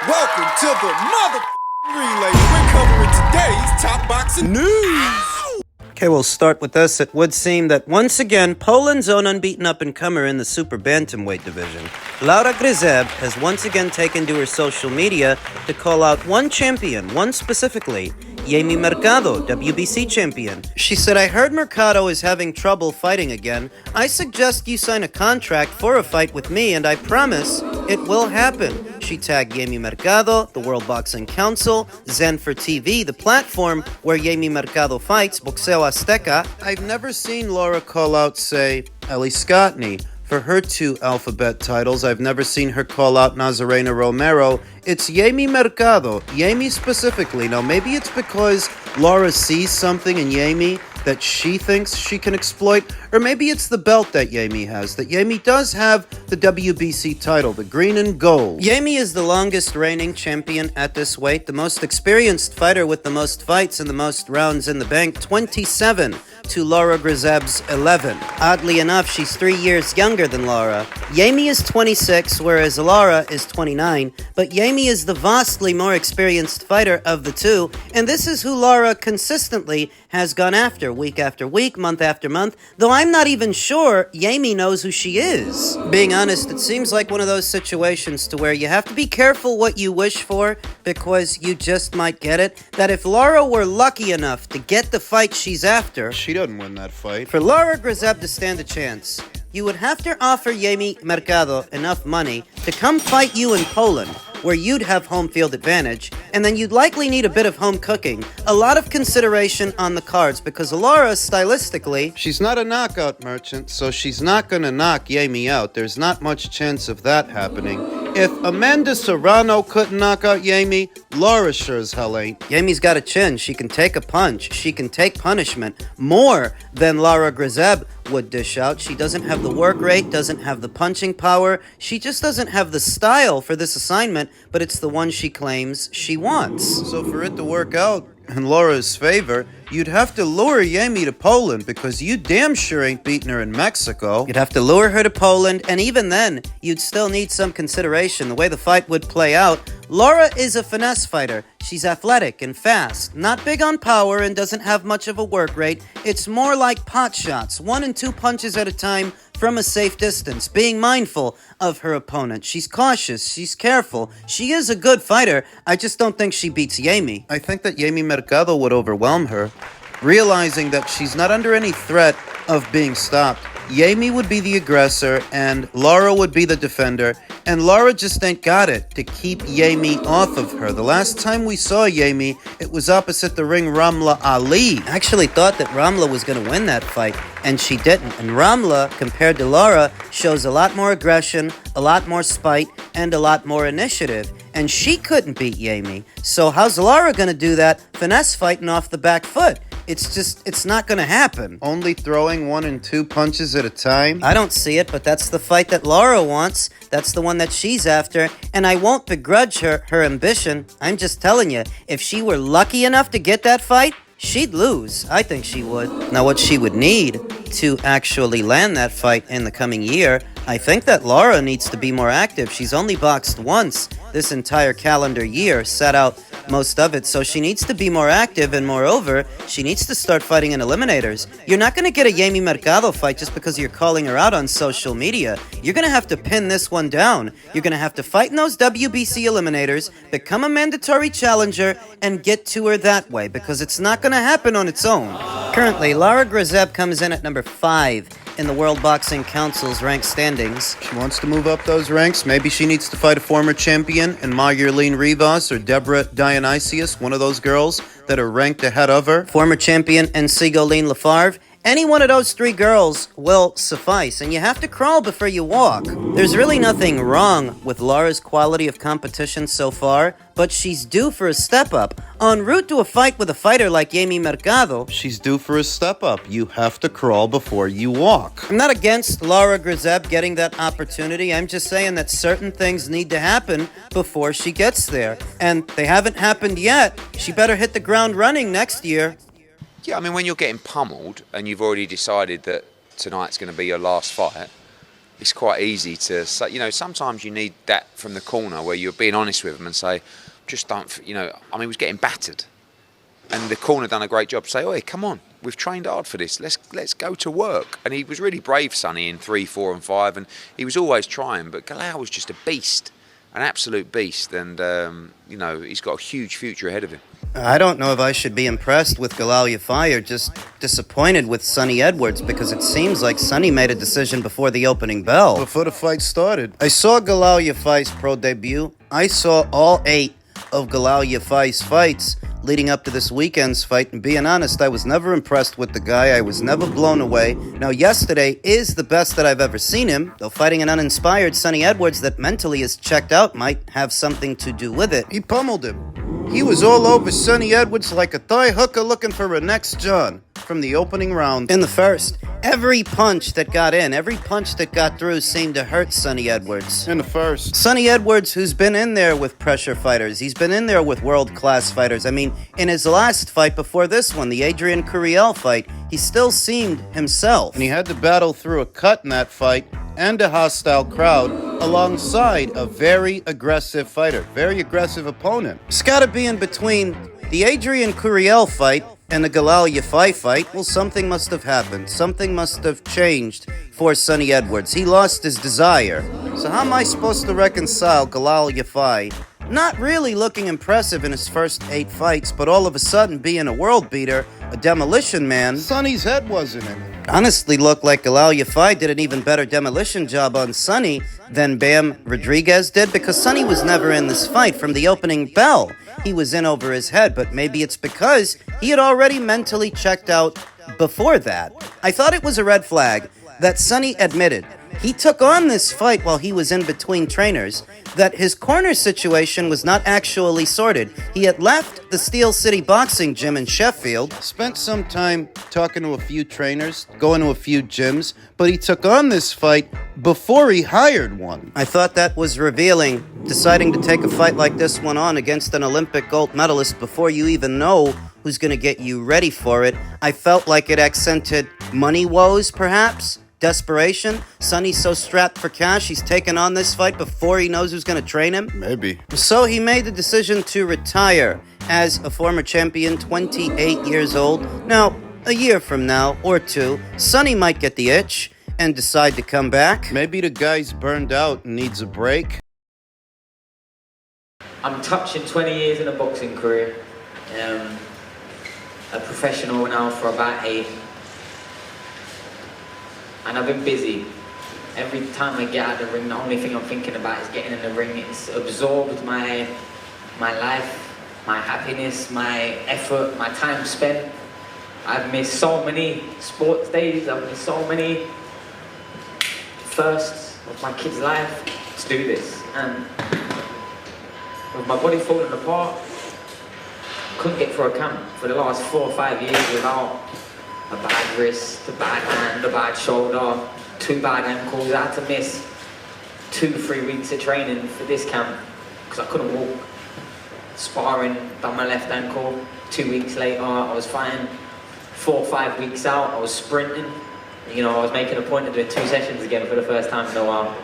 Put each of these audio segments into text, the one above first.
Welcome to the mother relay. We're covering today's top boxing news. Okay, we'll start with this. It would seem that once again, Poland's own unbeaten up-and-comer in the super bantamweight division, Laura Grzyb, has once again taken to her social media to call out one champion, one specifically, Yafai Mercado, WBC champion. She said, "I heard Mercado is having trouble fighting again. I suggest you sign a contract for a fight with me, and I promise it will happen." She tagged Yafai Mercado, the World Boxing Council, Zen for TV, the platform where Yafai Mercado fights, Boxeo Azteca. I've never seen Laura call out, say, Ellie Scottney. For her two alphabet titles, I've never seen her call out Nazarena Romero. It's Yafai Mercado, Yafai specifically. Now, maybe it's because Laura sees something in Yafai that she thinks she can exploit, or maybe it's the belt that Yafai has, that Yafai does have the WBC title, the green and gold. Yafai is the longest reigning champion at this weight, the most experienced fighter with the most fights and the most rounds in the bank, 27 to Laura Grzyb's 11. Oddly enough, she's 3 years younger than Laura. Yafai is 26, whereas Laura is 29, but Yafai is the vastly more experienced fighter of the two, and this is who Laura consistently has gone after week after week, month after month, though I'm not even sure Yafai knows who she is. Being honest, it seems like one of those situations to where you have to be careful what you wish for, because you just might get it, that if Laura were lucky enough to get the fight she's after, she doesn't win that fight. For Laura Grzyb to stand a chance, you would have to offer Yafai Mercado enough money to come fight you in Poland, where you'd have home field advantage, and then you'd likely need a bit of home cooking, a lot of consideration on the cards, because Laura, stylistically, she's not a knockout merchant, so she's not gonna knock Yafai out. There's not much chance of that happening. If Amanda Serrano couldn't knock out Yafai, Laura sure as hell ain't. Yafai's got a chin. She can take a punch. She can take punishment more than Laura Grzyb would dish out. She doesn't have the work rate, doesn't have the punching power. She just doesn't have the style for this assignment, but it's the one she claims she wants. So for it to work out in Laura's favor, you'd have to lure Yafai to Poland, because you damn sure ain't beating her in Mexico. You'd have to lure her to Poland, and even then, you'd still need some consideration. The way the fight would play out, Laura is a finesse fighter. She's athletic and fast, not big on power, and doesn't have much of a work rate. It's more like pot shots, 1 and 2 punches at a time from a safe distance, being mindful of her opponent. She's cautious, she's careful. She is a good fighter. I just don't think she beats Yafai. I think that Yafai Mercado would overwhelm her. Realizing that she's not under any threat of being stopped, Yafai would be the aggressor and Laura would be the defender, and Laura just ain't got it to keep Yafai off of her. The last time we saw Yafai, it was opposite the ring Ramla Ali. I actually thought that Ramla was going to win that fight, and she didn't. And Ramla, compared to Laura, shows a lot more aggression, a lot more spite, and a lot more initiative. And she couldn't beat Yafai. So how's Laura going to do that finesse fighting off the back foot? It's not going to happen. Only throwing 1 and 2 punches at a time? I don't see it, but that's the fight that Laura wants. That's the one that she's after, and I won't begrudge her ambition. I'm just telling you, if she were lucky enough to get that fight, she'd lose. I think she would. Now, what she would need to actually land that fight in the coming year, I think that Laura needs to be more active. She's only boxed once this entire calendar year, sat out most of it, so she needs to be more active, and moreover, she needs to start fighting in eliminators. You're not going to get a Yafai Mercado fight just because you're calling her out on social media. You're going to have to pin this one down. You're going to have to fight in those WBC eliminators, become a mandatory challenger, and get to her that way, because it's not going to happen on its own. Currently, Laura Grzyb comes in at number 5 in the World Boxing Council's rank standings. She wants to move up those ranks. Maybe she needs to fight a former champion in Marjolaine Rivas or Deborah Dionysius, one of those girls that are ranked ahead of her. Former champion and Sigolene Lafarve. Any one of those 3 girls will suffice, and you have to crawl before you walk. There's really nothing wrong with Laura's quality of competition so far, but she's due for a step up. En route to a fight with a fighter like Yafai Mercado, she's due for a step up. You have to crawl before you walk. I'm not against Laura Grzyb getting that opportunity. I'm just saying that certain things need to happen before she gets there, and they haven't happened yet. She better hit the ground running next year. Yeah, I mean, when you're getting pummeled and you've already decided that tonight's going to be your last fight, it's quite easy to say, sometimes you need that from the corner where you're being honest with him and say, just don't, he was getting battered. And the corner done a great job to say, "Oi, come on, we've trained hard for this. Let's go to work." And he was really brave, Sonny, in 3, 4, and 5, and he was always trying. But Galal was just a beast, an absolute beast, and he's got a huge future ahead of him. I don't know if I should be impressed with Galal Yafai or just disappointed with Sonny Edwards, because it seems like Sonny made a decision before the opening bell. Before the fight started. I saw Galal Yafai's pro debut. I saw all 8 of Galal Yafai's fights leading up to this weekend's fight, and being honest, I was never impressed with the guy. I was never blown away. Now, yesterday is the best that I've ever seen him, though fighting an uninspired Sonny Edwards that mentally is checked out might have something to do with it. He pummeled him. He was all over Sonny Edwards like a thigh hooker looking for a next John from the opening round. In the first, every punch that got in, every punch that got through seemed to hurt Sonny Edwards. In the first. Sonny Edwards, who's been in there with pressure fighters, he's been in there with world-class fighters. I mean, in his last fight before this one, the Adrian Curiel fight, he still seemed himself. And he had to battle through a cut in that fight and a hostile crowd alongside a very aggressive fighter, very aggressive opponent. It's got to be in between the Adrian Curiel fight and the Galal Yafai fight. Well, something must have happened. Something must have changed for Sonny Edwards. He lost his desire. So how am I supposed to reconcile Galal Yafai not really looking impressive in his first 8 fights, but all of a sudden being a world beater, a demolition man? Sonny's head wasn't in it. Honestly looked like Galal Yafai did an even better demolition job on Sonny than Bam Rodriguez did, because Sonny was never in this fight from the opening bell. He was in over his head, but maybe it's because he had already mentally checked out before that. I thought it was a red flag that Sonny admitted he took on this fight while he was in between trainers, that his corner situation was not actually sorted. He had left the Steel City Boxing Gym in Sheffield. Spent some time talking to a few trainers, going to a few gyms, but he took on this fight before he hired one. I thought that was revealing, deciding to take a fight like this one on against an Olympic gold medalist before you even know who's going to get you ready for it. I felt like it accented money woes, perhaps. Desperation. Sonny's so strapped for cash, he's taking on this fight before he knows who's going to train him. Maybe. So he made the decision to retire as a former champion, 28 years old. Now, a year from now, or 2, Sonny might get the itch and decide to come back. Maybe the guy's burned out and needs a break. I'm touching 20 years in a boxing career. A professional now for about 8. And I've been busy. Every time I get out of the ring, the only thing I'm thinking about is getting in the ring. It's absorbed my life, my happiness, my effort, my time spent. I've missed so many sports days. I've missed so many firsts of my kid's life to do this. And with my body falling apart, couldn't get through a camp for the last 4 or 5 years without a bad wrist, a bad hand, a bad shoulder, 2 bad ankles. I had to miss 2-3 weeks of training for this camp because I couldn't walk. Sparring, done my left ankle. 2 weeks later, I was fighting. 4 or 5 weeks out, I was sprinting. I was making a point of doing 2 sessions again for the first time in a while.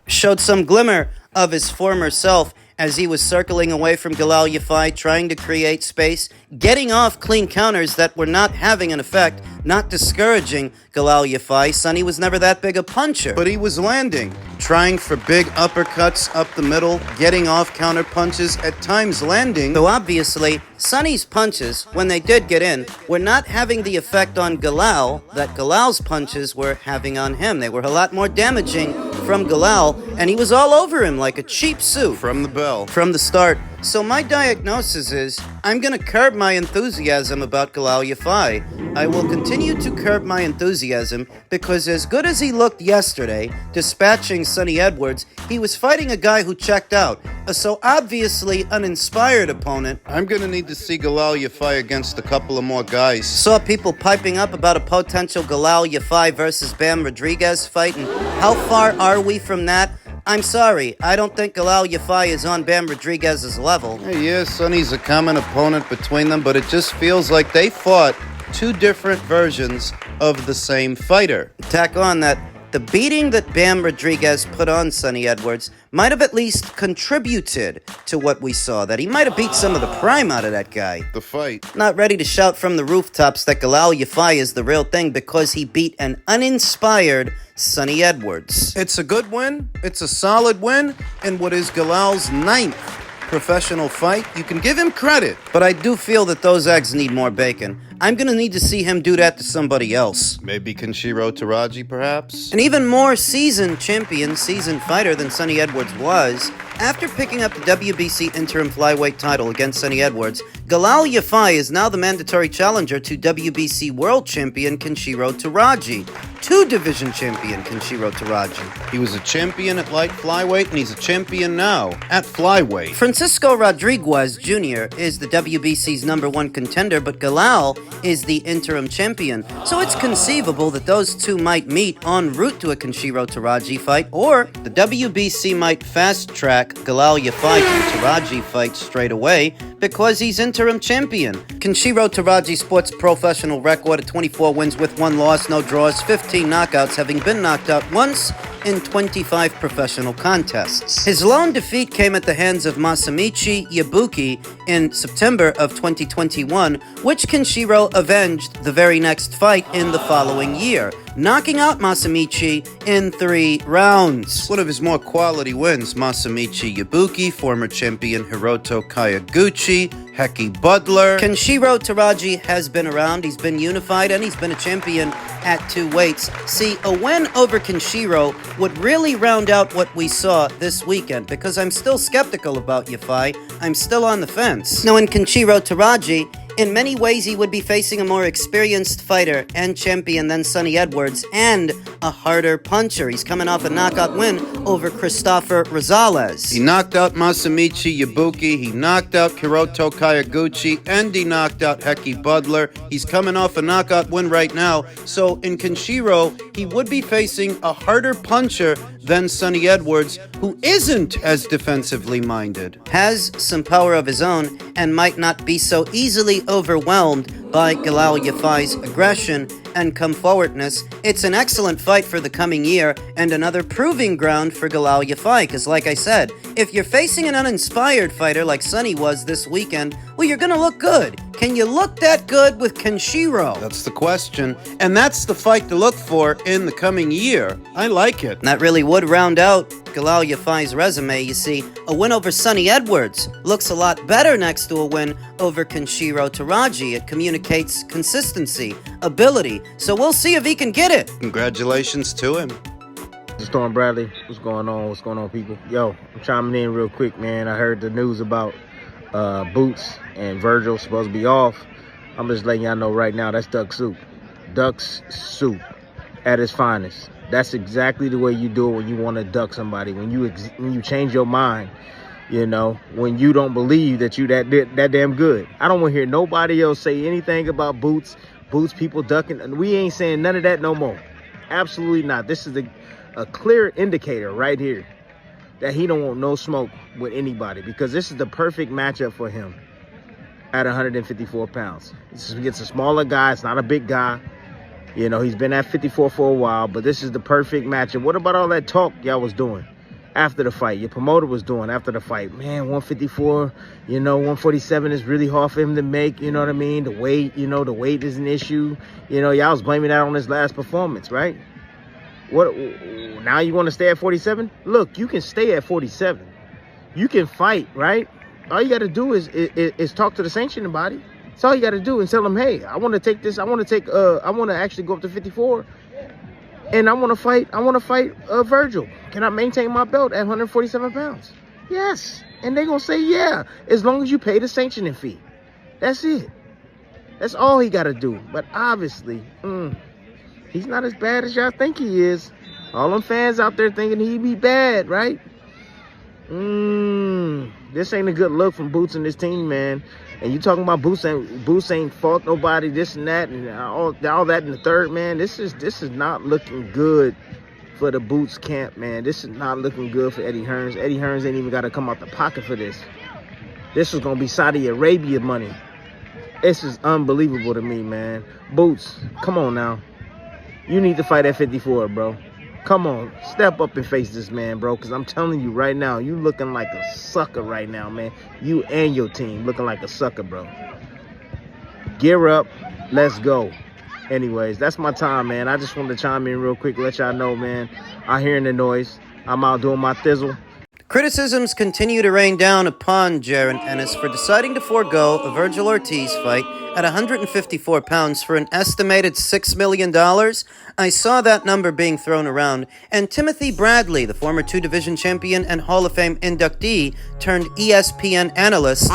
Showed some glimmer of his former self as he was circling away from Galal Yafai, trying to create space, getting off clean counters that were not having an effect, not discouraging Galal Yafai. Sonny was never that big a puncher. But he was landing, trying for big uppercuts up the middle, getting off counter punches, at times landing. Though obviously, Sonny's punches, when they did get in, were not having the effect on Galal that Galal's punches were having on him. They were a lot more damaging from Galal, and he was all over him like a cheap suit. From the bell. From the start. So my diagnosis is, I'm going to curb my enthusiasm about Galal Yafai. I will continue to curb my enthusiasm because as good as he looked yesterday, dispatching Sonny Edwards, he was fighting a guy who checked out, a so obviously uninspired opponent. I'm going to need to see Galal Yafai against a couple of more guys. Saw people piping up about a potential Galal Yafai versus Bam Rodriguez fight, and how far are we from that? I'm sorry, I don't think Galal Yafai is on Bam Rodriguez's level. Yeah, Sonny's a common opponent between them, but it just feels like they fought 2 different versions of the same fighter. Tack on that the beating that Bam Rodriguez put on Sonny Edwards might have at least contributed to what we saw, that he might have beat some of the prime out of that guy. The fight. Not ready to shout from the rooftops that Galal Yafai is the real thing because he beat an uninspired Sonny Edwards. It's a good win. It's a solid win in what is Galal's 9th professional fight. You can give him credit. But I do feel that those eggs need more bacon. I'm gonna need to see him do that to somebody else. Maybe Kenshiro Taraji, perhaps? An even more seasoned fighter than Sonny Edwards was, after picking up the WBC interim flyweight title against Sonny Edwards, Galal Yafai is now the mandatory challenger to WBC world champion Kenshiro Taraji, 2-division champion Kenshiro Taraji. He was a champion at light flyweight, and he's a champion now at flyweight. Francisco Rodriguez Jr. is the WBC's #1 contender, but Galal is the interim champion. So it's conceivable that those two might meet en route to a Kenshiro Taraji fight, or the WBC might fast-track Galal Yafai to the Taraji fight straight away because he's interim champion. Kenshiro Taraji sports a professional record of 24 wins with 1 loss, no draws, 15 knockouts, having been knocked out once in 25 professional contests. His lone defeat came at the hands of Masamichi Yabuki in September of 2021, which Kenshiro avenged the very next fight in the following year, knocking out Masamichi in 3 rounds. One of his more quality wins, Masamichi Yabuki, former champion Hiroto Kayaguchi, Heki Butler. Kenshiro Taraji has been around, he's been unified, and he's been a champion at 2 weights. See, a win over Kenshiro would really round out what we saw this weekend, because I'm still skeptical about Yafai. I'm still on the fence. Now, in Kenshiro Taraji, in many ways, he would be facing a more experienced fighter and champion than Sonny Edwards, and a harder puncher. He's coming off a knockout win over Christopher Rosales. He knocked out Masamichi Yabuki, he knocked out Hiroto Kayaguchi, and he knocked out Heki Butler. He's coming off a knockout win right now. So in Kenshiro, he would be facing a harder puncher than Sonny Edwards, who isn't as defensively minded. Has some power of his own and might not be so easily overwhelmed by Galal Yafai's aggression and come-forwardness. It's an excellent fight for the coming year and another proving ground for Galal Yafai, because like I said, if you're facing an uninspired fighter like Sonny was this weekend, well, you're gonna look good. Can you look that good with Kenshiro? That's the question, and that's the fight to look for in the coming year. I like it. And that really would round out Galal Yafai's resume. You see, a win over Sonny Edwards looks a lot better next to a win over Kenshiro Taraji. It communicates consistency, ability, so we'll see if he can get it. Congratulations to him. Storm Bradley, what's going on? What's going on, people? Yo, I'm chiming in real quick, man. I heard the news about Boots and Virgil supposed to be off. I'm just letting y'all know right now, that's duck soup. Duck's soup at its finest. That's exactly the way you do it when you want to duck somebody. When you change your mind, you know, when you don't believe that you that damn good. I don't want to hear nobody else say anything about Boots people ducking. And we ain't saying none of that no more. Absolutely not. This is a clear indicator right here that he don't want no smoke with anybody, because this is the perfect matchup for him at 154 pounds. This is against a smaller guy. It's not a big guy. You know, he's been at 54 for a while, but this is the perfect matchup. What about all that talk y'all was doing after the fight? Your promoter was doing after the fight. Man, 154, you know, 147 is really hard for him to make, you know what I mean? The weight is an issue. You know, y'all was blaming that on his last performance, right? What, now you want to stay at 47? Look, you can stay at 47. You can fight, right? All you got to do is talk to the sanctioning body. That's all you got to do, and tell them, hey, I want to take this. I want to actually go up to 54, and I want to fight Virgil. Can I maintain my belt at 147 pounds? Yes. And they're going to say, yeah, as long as you pay the sanctioning fee. That's it. That's all he got to do. But obviously, he's not as bad as y'all think he is. All them fans out there thinking he'd be bad, right? This ain't a good look from Boots and this team, man. And you talking about Boots ain't fought nobody, this and that, and all that in the third, man. This is not looking good for the Boots camp, man. This is not looking good for Eddie Hearns. Eddie Hearns ain't even got to come out the pocket for this. This is going to be Saudi Arabia money. This is unbelievable to me, man. Boots, come on now. You need to fight at 54, bro. Come on, step up and face this man, bro, because I'm telling you right now, you looking like a sucker right now, man. You and your team looking like a sucker, bro. Gear up. Let's go. Anyways, that's my time, man. I just wanted to chime in real quick, let y'all know, man. I hearing the noise. I'm out doing my thizzle. Criticisms continue to rain down upon Jaron Ennis for deciding to forego a Virgil Ortiz fight at 154 pounds for an estimated $6 million. I saw that number being thrown around, and Timothy Bradley, the former two-division champion and Hall of Fame inductee turned ESPN analyst,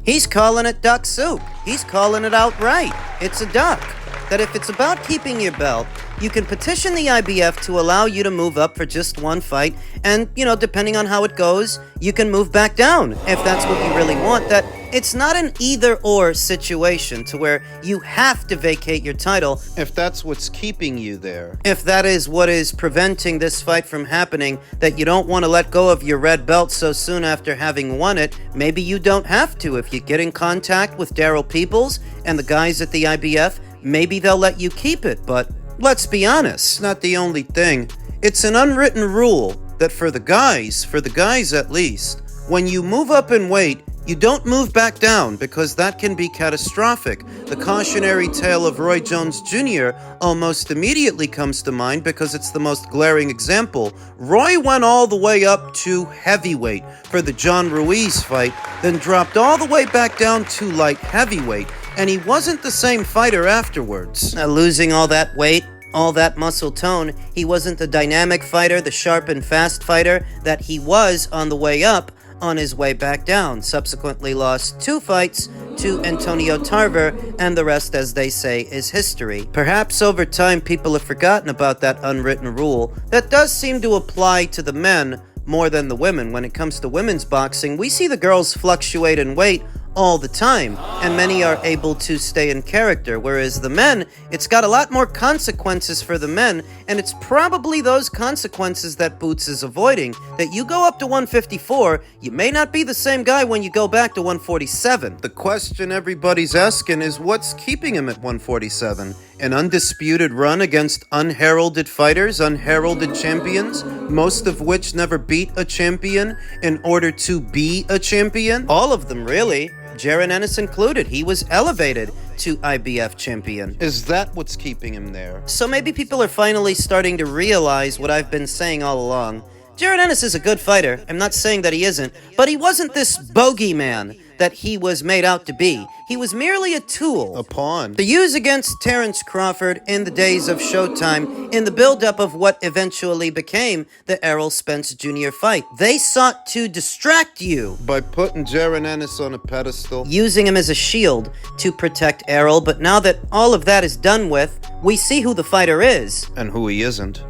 he's calling it duck soup. He's calling it outright. It's a duck. That if it's about keeping your belt, you can petition the IBF to allow you to move up for just one fight, and, depending on how it goes, you can move back down if that's what you really want. That it's not an either-or situation to where you have to vacate your title. If that's what's keeping you there. If that is what is preventing this fight from happening, that you don't want to let go of your red belt so soon after having won it, maybe you don't have to. If you get in contact with Daryl Peoples and the guys at the IBF, maybe they'll let you keep it, but let's be honest. It's not the only thing. It's an unwritten rule that for the guys at least, when you move up in weight, you don't move back down because that can be catastrophic. The cautionary tale of Roy Jones Jr. almost immediately comes to mind because it's the most glaring example. Roy went all the way up to heavyweight for the John Ruiz fight, then dropped all the way back down to light heavyweight, and he wasn't the same fighter afterwards. Losing all that weight, all that muscle tone, he wasn't the dynamic fighter, the sharp and fast fighter that he was on the way up, on his way back down. Subsequently lost 2 fights to Antonio Tarver, and the rest, as they say, is history. Perhaps over time people have forgotten about that unwritten rule that does seem to apply to the men more than the women. When it comes to women's boxing, we see the girls fluctuate in weight all the time, and many are able to stay in character, whereas the men, it's got a lot more consequences for the men, and it's probably those consequences that Boots is avoiding. That you go up to 154, you may not be the same guy when you go back to 147. The question everybody's asking is what's keeping him at 147? An undisputed run against unheralded fighters, unheralded champions, most of which never beat a champion in order to be a champion? All of them, really. Jaron Ennis included. He was elevated to IBF champion. Is that what's keeping him there? So maybe people are finally starting to realize what I've been saying all along. Jaron Ennis is a good fighter. I'm not saying that he isn't, but he wasn't this bogeyman that he was made out to be. He was merely a tool. A pawn. To use against Terrence Crawford in the days of Showtime, in the buildup of what eventually became the Errol Spence Jr. fight. They sought to distract you By putting Jaron Ennis on a pedestal. using him as a shield to protect Errol, but now that all of that is done with, we see who the fighter is. And who he isn't.